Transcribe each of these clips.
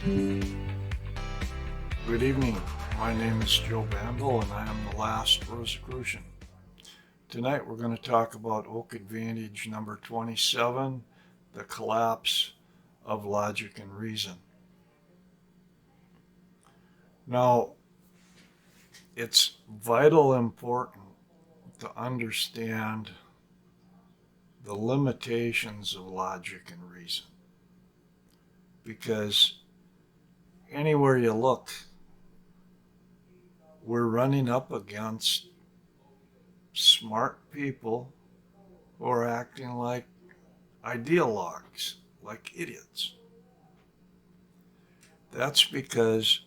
Good evening. My name is Joe Bandel and I am the last Rosicrucian. Tonight we're going to talk about Oak Advantage number 27, the collapse of logic and reason. Now, it's vital important to understand the limitations of logic and reason because anywhere you look, we're running up against smart people who are acting like ideologues, like idiots. That's because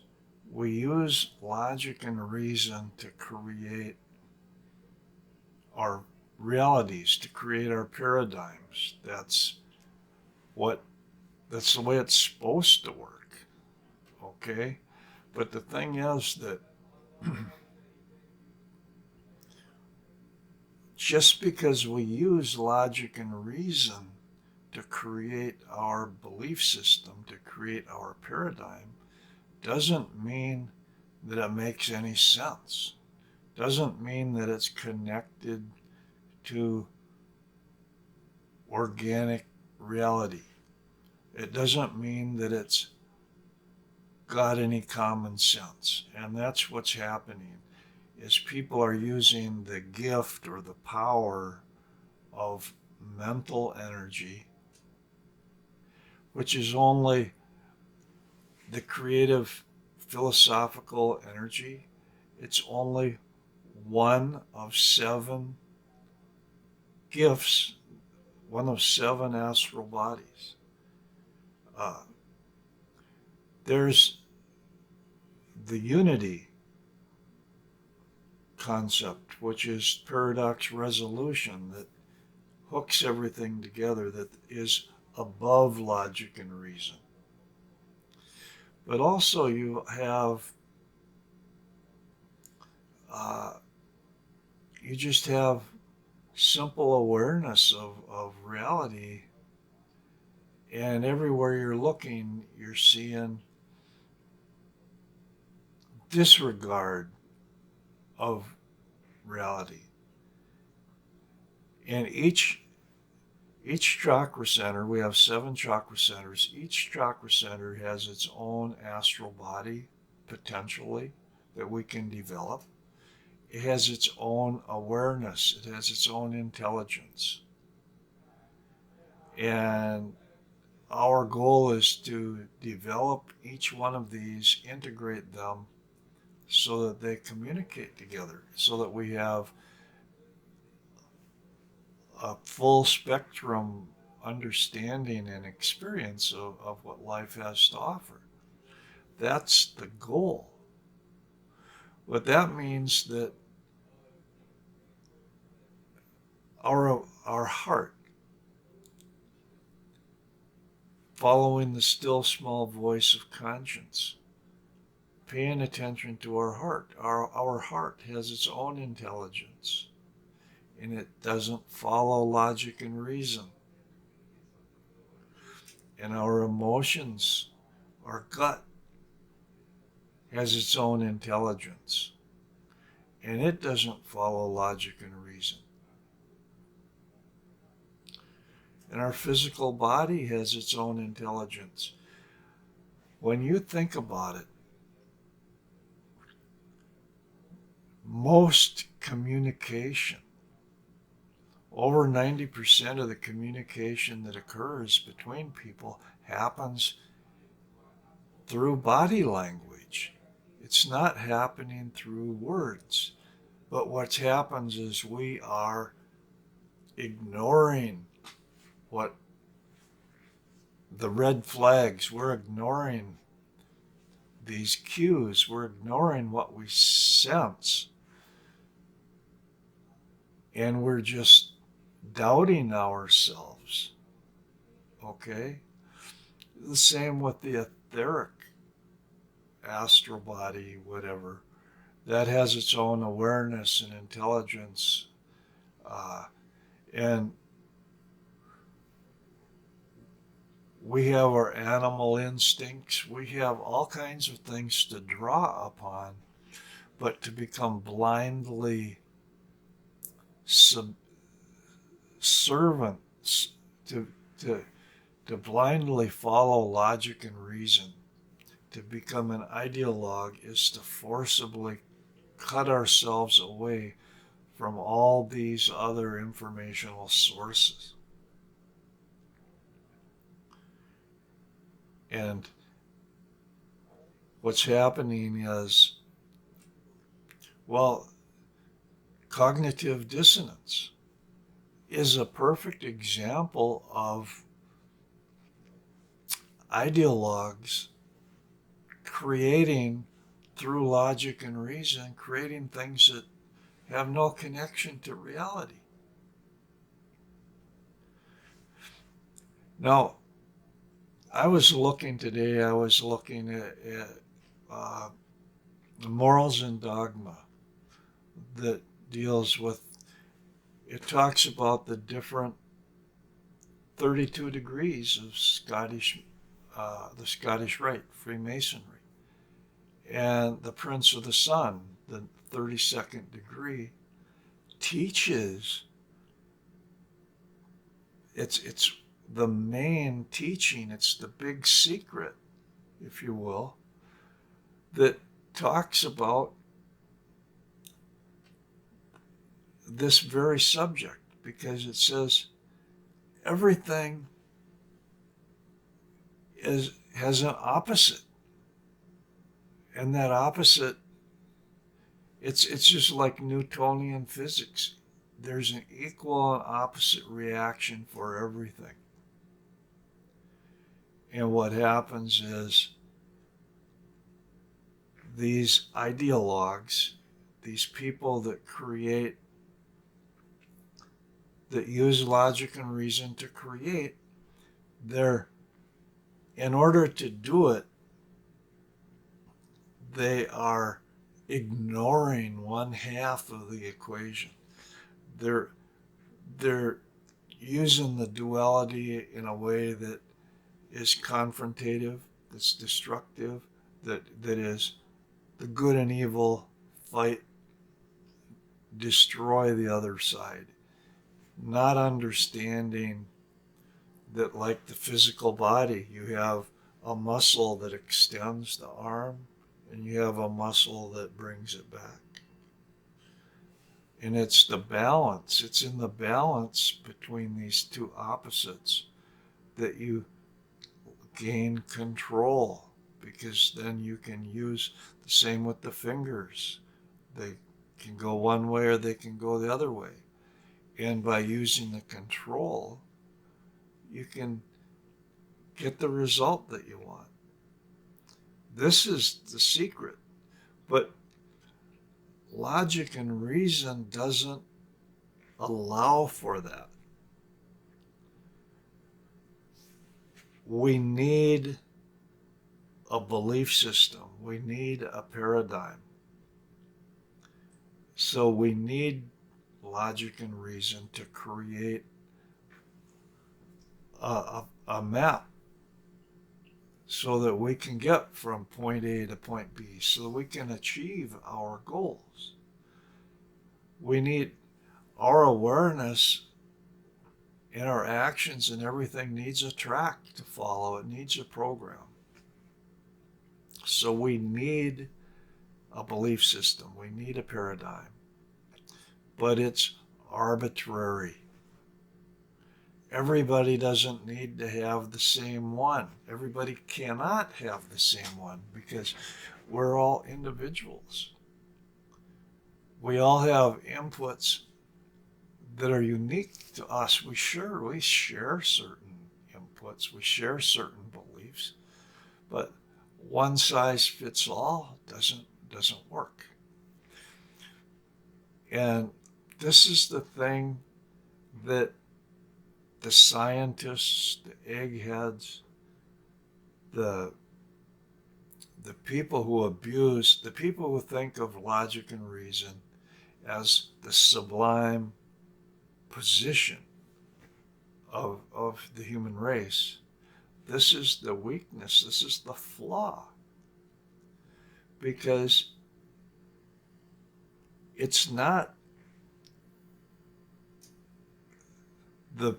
we use logic and reason to create our realities, to create our paradigms. What that's the way it's supposed to work. Okay? But the thing is that just because we use logic and reason to create our belief system, to create our paradigm, doesn't mean that it makes any sense. Doesn't mean that it's connected to organic reality. It doesn't mean that it's got any common sense. And that's what's happening is people are using the gift or the power of mental energy, which is only the creative philosophical energy. It's only one of seven gifts, one of seven astral bodies. There's the unity concept, which is paradox resolution, that hooks everything together, that is above logic and reason. But also you have, you just have simple awareness of reality, and everywhere you're looking, you're seeing disregard of reality. And each chakra center, we have seven chakra centers. Each chakra center has its own astral body, potentially, that we can develop. It has its own awareness. It has its own intelligence. And our goal is to develop each one of these, integrate them so that they communicate together, so that we have a full spectrum understanding and experience of what life has to offer. That's the goal. But that means that our heart, following the still small voice of conscience, paying attention to our heart. Our heart has its own intelligence, and it doesn't follow logic and reason. And our emotions, our gut, has its own intelligence, and it doesn't follow logic and reason. And our physical body has its own intelligence. When you think about it, most communication, over 90% of the communication that occurs between people happens through body language. It's not happening through words. But what happens is we are ignoring what the red flags, we're ignoring these cues, we're ignoring what we sense, and we're just doubting ourselves. Okay? The same with the etheric astral body, whatever. That has its own awareness and intelligence. And We have our animal instincts. We have all kinds of things to draw upon, but to become blindly servants, to, to, to blindly follow logic and reason, to become an ideologue, is to forcibly cut ourselves away from all these other informational sources. And what's happening is, well, cognitive dissonance is a perfect example of ideologues creating, through logic and reason, creating things that have no connection to reality. Now, I was looking at uh, Morals and Dogma, that deals with, it talks about the different 32 degrees of the Scottish Rite, Freemasonry, and the Prince of the Sun, the 32nd degree, teaches, it's the main teaching, it's the big secret, if you will, that talks about this very subject, because it says everything has an opposite, and that opposite, it's just like Newtonian physics. There's an equal and opposite reaction for everything. And what happens is, these ideologues, these people that use logic and reason to create, in order to do it, they are ignoring one half of the equation. They're using the duality in a way that is confrontative, that's destructive, that is the good and evil fight, destroy the other side. Not understanding that, like the physical body, you have a muscle that extends the arm, and you have a muscle that brings it back. And it's the balance, it's in the balance between these two opposites that you gain control, because then you can use the same with the fingers. They can go one way or they can go the other way. And by using the control, you can get the result that you want. This is the secret. But logic and reason doesn't allow for that. We need a belief system. We need a paradigm. So we need logic and reason to create a map, so that we can get from point A to point B, so that we can achieve our goals. We need our awareness, and our actions and everything needs a track to follow. It needs a program. So we need a belief system. We need a paradigm. But it's arbitrary. Everybody doesn't need to have the same one. Everybody cannot have the same one, because we're all individuals. We all have inputs that are unique to us. We share certain inputs. We share certain beliefs, but one size fits all doesn't work. And this is the thing that the scientists, the eggheads, the people who abuse, the people who think of logic and reason as the sublime position of the human race, this is the weakness, this is the flaw. Because it's not the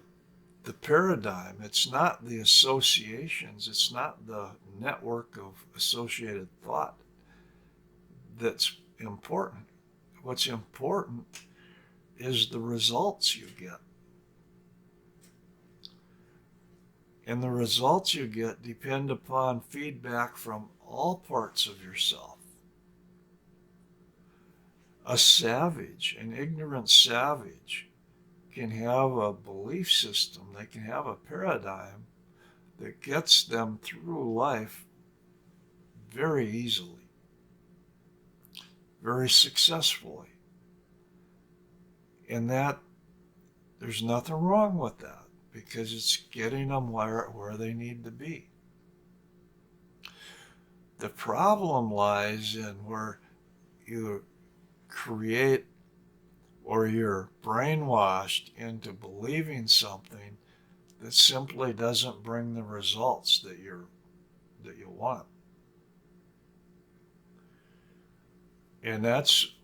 paradigm, it's not the associations, it's not the network of associated thought that's important. What's important is the results you get. And the results you get depend upon feedback from all parts of yourself. A savage, an ignorant savage, can have a belief system, they can have a paradigm that gets them through life very easily, very successfully. And that, there's nothing wrong with that, because it's getting them where they need to be. The problem lies in where you create, or you're brainwashed into believing something that simply doesn't bring the results that you want. And that's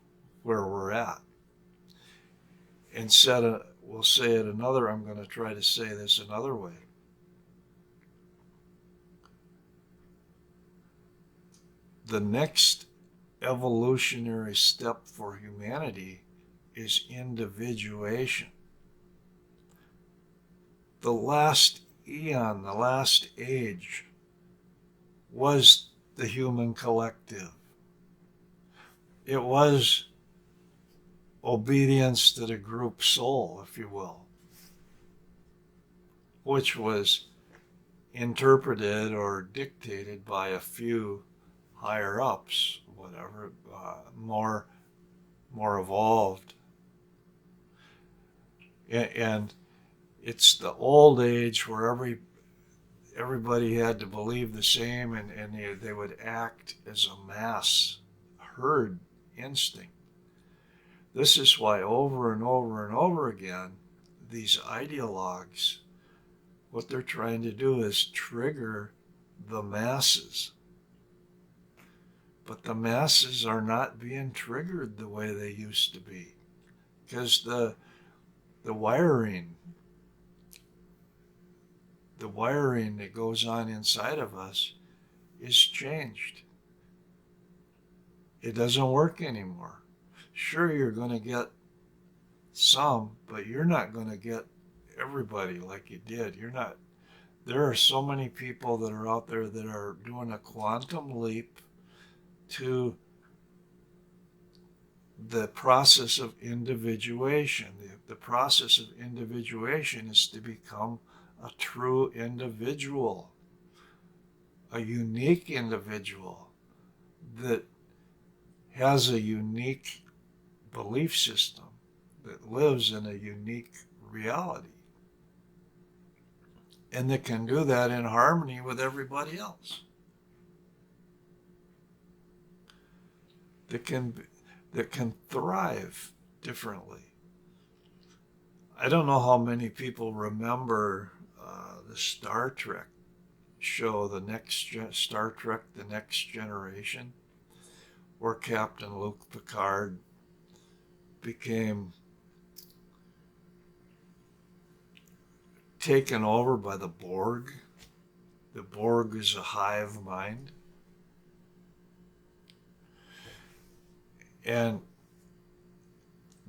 where we're at. We'll say it another, I'm going to try to say this another way. The next evolutionary step for humanity is individuation. The last eon, the last age, was the human collective. It was obedience to the group soul, if you will, which was interpreted or dictated by a few higher ups, whatever, more evolved. And it's the old age where everybody had to believe the same, and they would act as a mass herd instinct. This is why over and over and over again, these ideologues, what they're trying to do is trigger the masses. But the masses are not being triggered the way they used to be, because the wiring that goes on inside of us is changed. It doesn't work anymore. Sure, you're going to get some, but you're not going to get everybody like you did. There are so many people that are out there that are doing a quantum leap to the process of individuation. The process of individuation is to become a true individual, a unique individual that has a unique belief system, that lives in a unique reality, and that can do that in harmony with everybody else. That can thrive differently. I don't know how many people remember the Star Trek show, Star Trek: The Next Generation, where Captain Luke Picard became taken over by the Borg. The Borg is a hive mind. And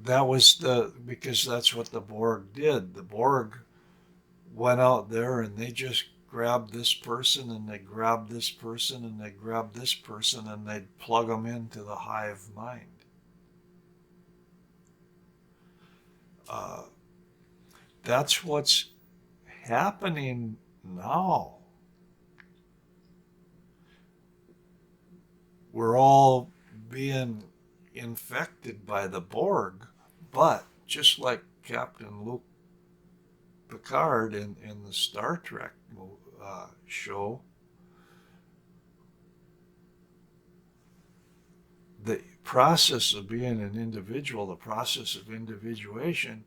that was because that's what the Borg did. The Borg went out there and they just grabbed this person and they grabbed this person and they grabbed this person and they'd plug them into the hive mind. That's what's happening now. We're all being infected by the Borg, but just like Captain Luke Picard in the Star Trek show, the process of being an individual, the process of individuation,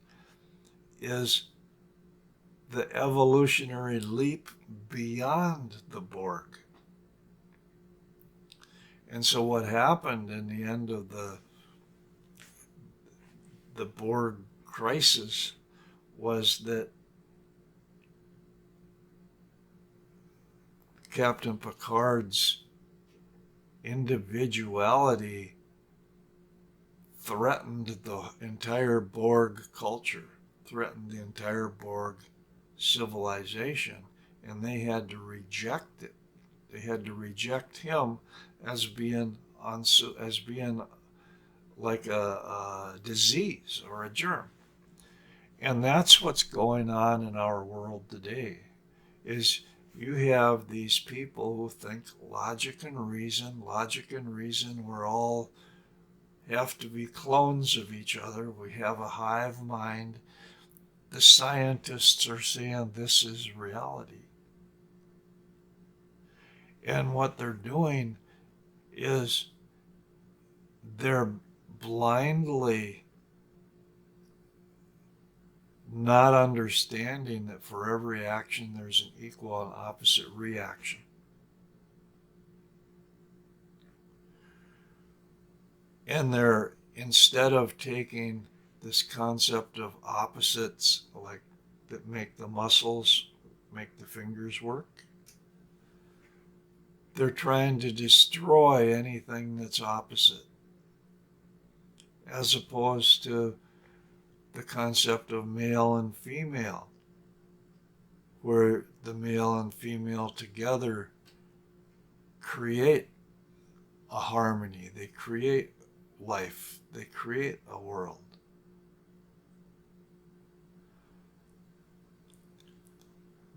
is the evolutionary leap beyond the Borg. And so what happened in the end of the Borg crisis was that Captain Picard's individuality threatened the entire Borg culture, threatened the entire Borg civilization, and they had to reject it. They had to reject him as being like a disease or a germ. And that's what's going on in our world today, is you have these people who think logic and reason, we're all have to be clones of each other. We have a hive mind. The scientists are saying this is reality. And what they're doing is they're blindly not understanding that for every action there's an equal and opposite reaction. And they're, instead of taking this concept of opposites, like that make the muscles, make the fingers work, they're trying to destroy anything that's opposite, as opposed to the concept of male and female, where the male and female together create a harmony, they create life, they create a world.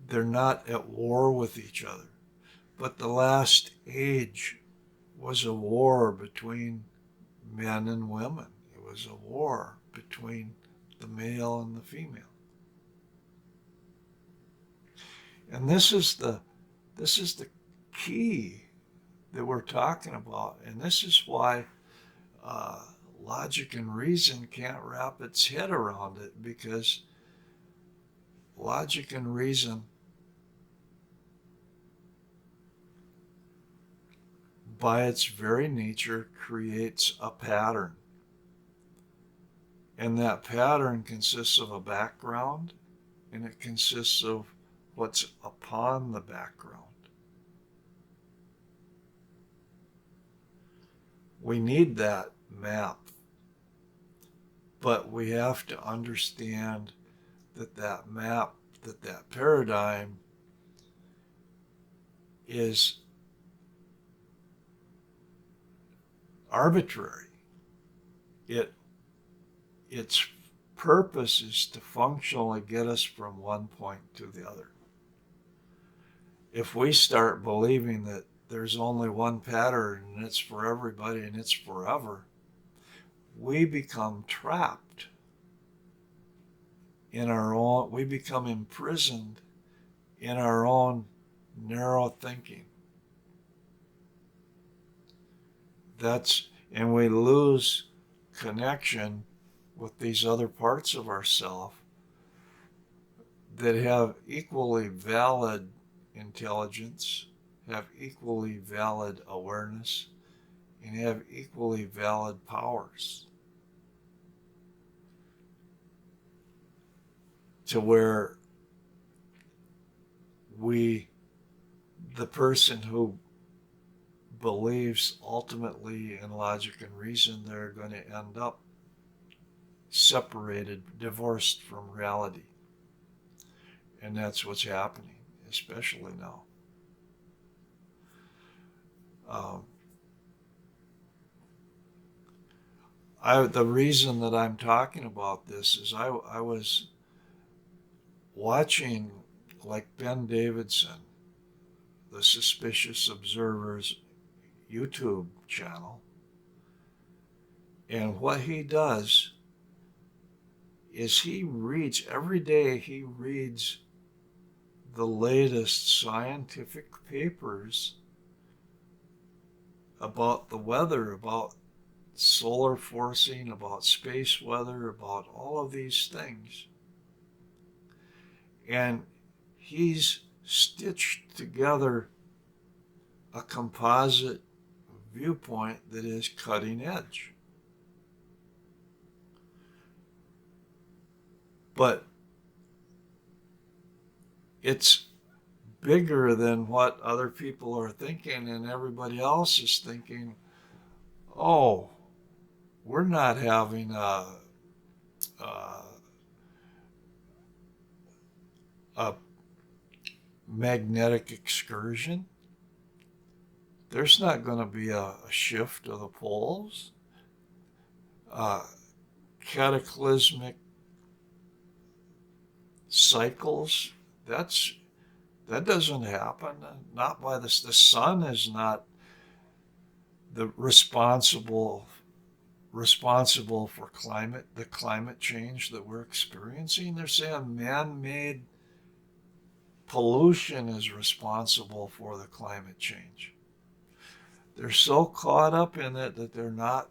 They're not at war with each other. But the last age was a war between men and women. It was a war between the male and the female. And this is the key that we're talking about. And this is why logic and reason can't wrap its head around it, because logic and reason, by its very nature, creates a pattern. And that pattern consists of a background, and it consists of what's upon the background. We need that map, but we have to understand that that map, that paradigm is arbitrary. Its purpose is to functionally get us from one point to the other. If we start believing that there's only one pattern and it's for everybody and it's forever, we become trapped in our own, we become imprisoned in our own narrow thinking. And we lose connection with these other parts of ourselves that have equally valid intelligence, have equally valid awareness, and have equally valid powers. To where the person who believes ultimately in logic and reason, they're going to end up separated, divorced from reality. And that's what's happening, especially now. The reason that I'm talking about this is I was watching, like, Ben Davidson, the Suspicious Observer's YouTube channel, and what he does is he reads, every day he reads the latest scientific papers about the weather, about solar forcing, about space weather, about all of these things. And he's stitched together a composite viewpoint that is cutting edge. But it's bigger than what other people are thinking, and everybody else is thinking, oh, we're not having a magnetic excursion. There's not going to be a shift of the poles. Cataclysmic cycles, that doesn't happen. Not by this. The sun is not the responsible for the climate change that we're experiencing. They're saying man-made pollution is responsible for the climate change. They're so caught up in it that they're not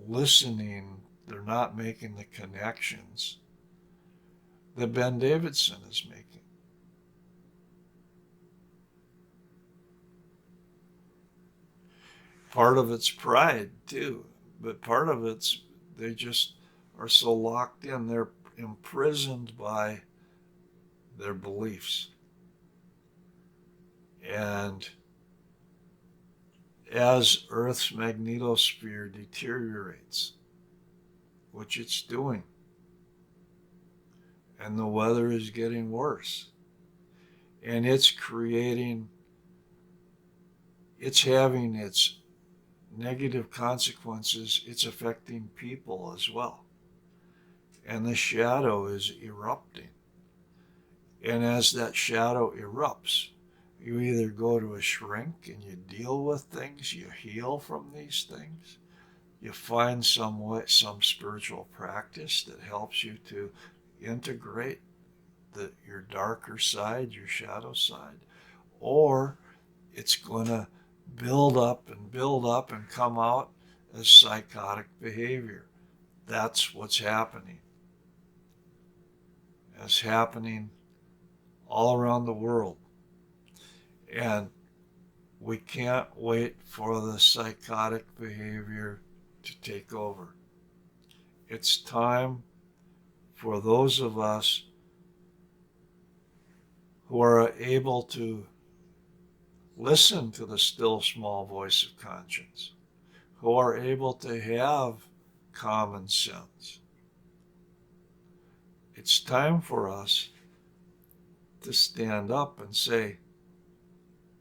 listening, they're not making the connections that Ben Davidson is making. Part of it's pride too, but part of it's they just are so locked in, they're imprisoned by their beliefs. And as Earth's magnetosphere deteriorates, which it's doing, and the weather is getting worse, and it's having its negative consequences, it's affecting people as well. And the shadow is erupting. And as that shadow erupts, you either go to a shrink and you deal with things, you heal from these things, you find some spiritual practice that helps you to integrate your darker side, your shadow side, or it's going to build up and come out as psychotic behavior. That's what's happening. It's happening all around the world. And we can't wait for the psychotic behavior to take over. It's time for those of us who are able to listen to the still small voice of conscience, who are able to have common sense. It's time for us to stand up and say,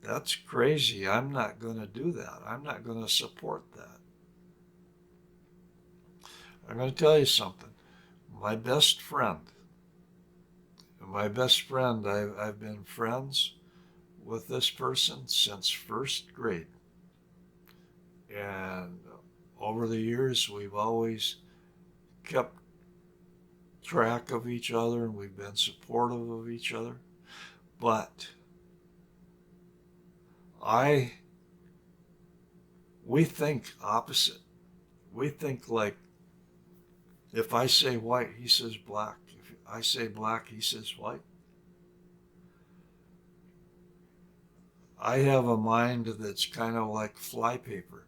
that's crazy. I'm not going to do that. I'm not going to support that. I'm going to tell you something. My best friend, I've been friends with this person since first grade. And over the years, we've always kept track of each other and we've been supportive of each other. But we think opposite. We think like, if I say white, he says black. If I say black, he says white. I have a mind that's kind of like flypaper.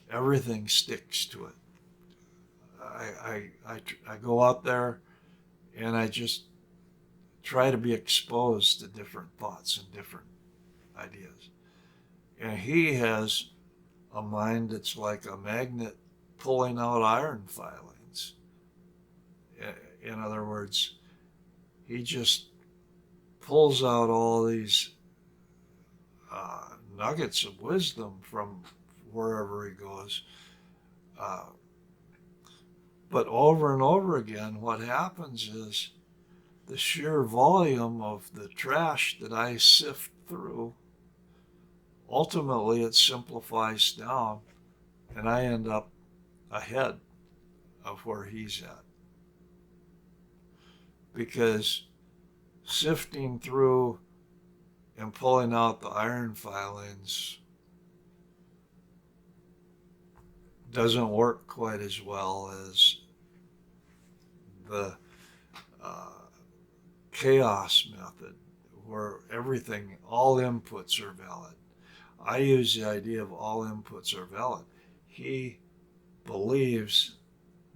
Everything sticks to it. I go out there and I just try to be exposed to different thoughts and different ideas. And he has a mind that's like a magnet pulling out iron filings. In other words, he just pulls out all these nuggets of wisdom from wherever he goes. But over and over again, what happens is the sheer volume of the trash that I sift through, ultimately it simplifies down and I end up ahead of where he's at. Because sifting through and pulling out the iron filings doesn't work quite as well as the uh, chaos method, where everything, all inputs are valid. I use the idea of all inputs are valid. He believes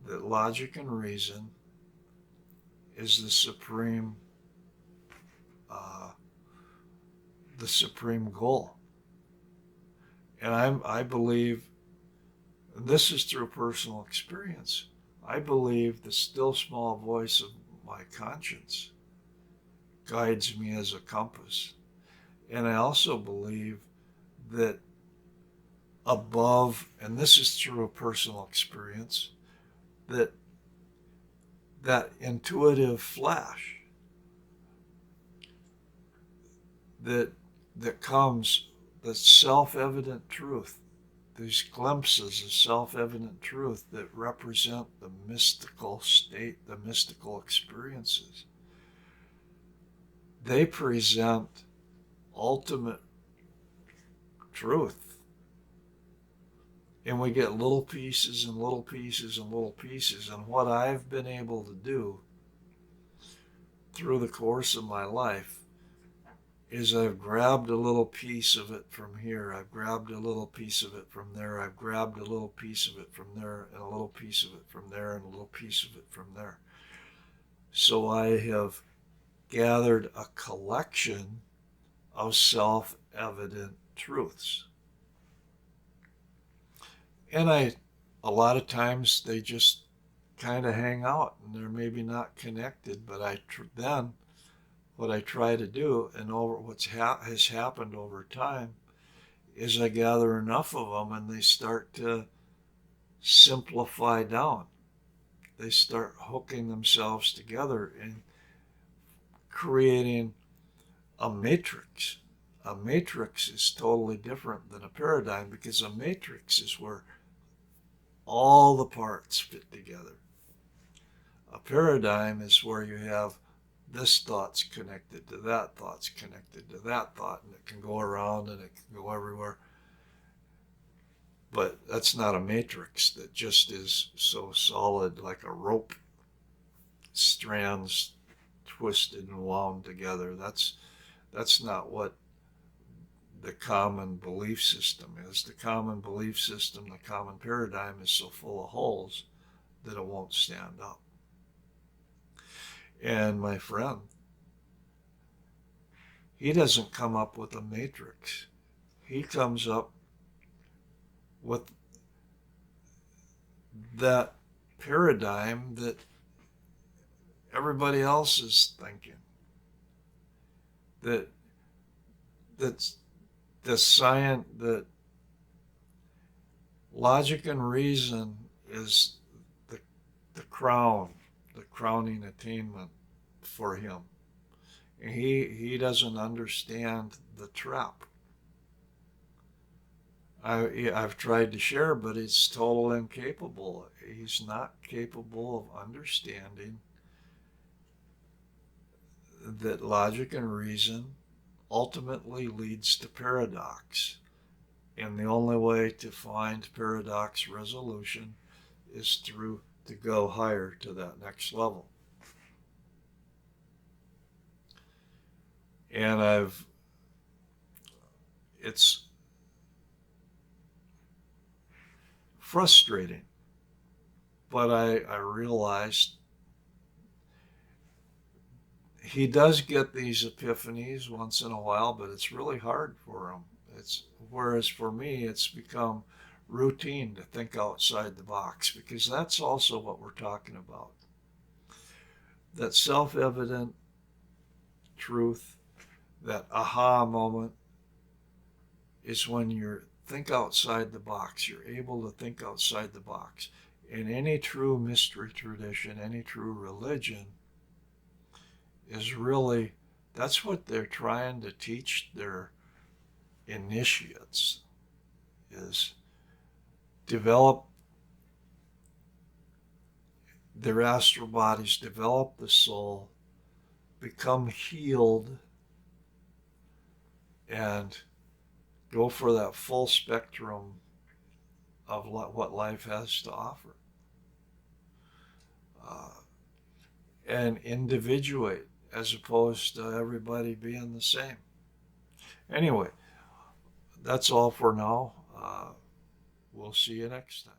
that logic and reason is uh, the supreme goal. And I believe, and this is through personal experience, I believe the still small voice of my conscience guides me as a compass. And I also believe that above, and this is through a personal experience, that that intuitive flash that that comes, the self-evident truth, these glimpses of self-evident truth that represent the mystical state, the mystical experiences. They present ultimate truth. And we get little pieces and little pieces and little pieces. And what I've been able to do through the course of my life is I've grabbed a little piece of it from here, I've grabbed a little piece of it from there, I've grabbed a little piece of it from there, and a little piece of it from there, and a little piece of it from there. So I have gathered a collection of self-evident truths. And a lot of times they just kind of hang out and they're maybe not connected, but then what I try to do, and over has happened over time, is I gather enough of them and they start to simplify down. They start hooking themselves together and creating a matrix. A matrix is totally different than a paradigm, because a matrix is where all the parts fit together. A paradigm is where you have this thought's connected to that thought's connected to that thought, and it can go around and it can go everywhere. But that's not a matrix that just is so solid like a rope, strands twisted and wound together. That's not what the common belief system is. The common belief system, the common paradigm is so full of holes that it won't stand up. And my friend, he doesn't come up with a matrix. He comes up with that paradigm that everybody else is thinking. That's the science, that logic and reason is the crowning attainment for him. And he doesn't understand the trap. I've tried to share, but he's totally incapable. He's not capable of understanding that logic and reason ultimately leads to paradox. And the only way to find paradox resolution is to go higher to that next level. And it's frustrating, but I realized he does get these epiphanies once in a while, but it's really hard for him. Whereas for me, it's become routine to think outside the box, because that's also what we're talking about. That self-evident truth, that aha moment, is when you think outside the box. You're able to think outside the box. In any true mystery tradition, any true religion, is really, that's what they're trying to teach their initiates, is develop their astral bodies, develop the soul, become healed, and go for that full spectrum of what life has to offer. and individuate as opposed to everybody being the same. Anyway, that's all for now. We'll see you next time.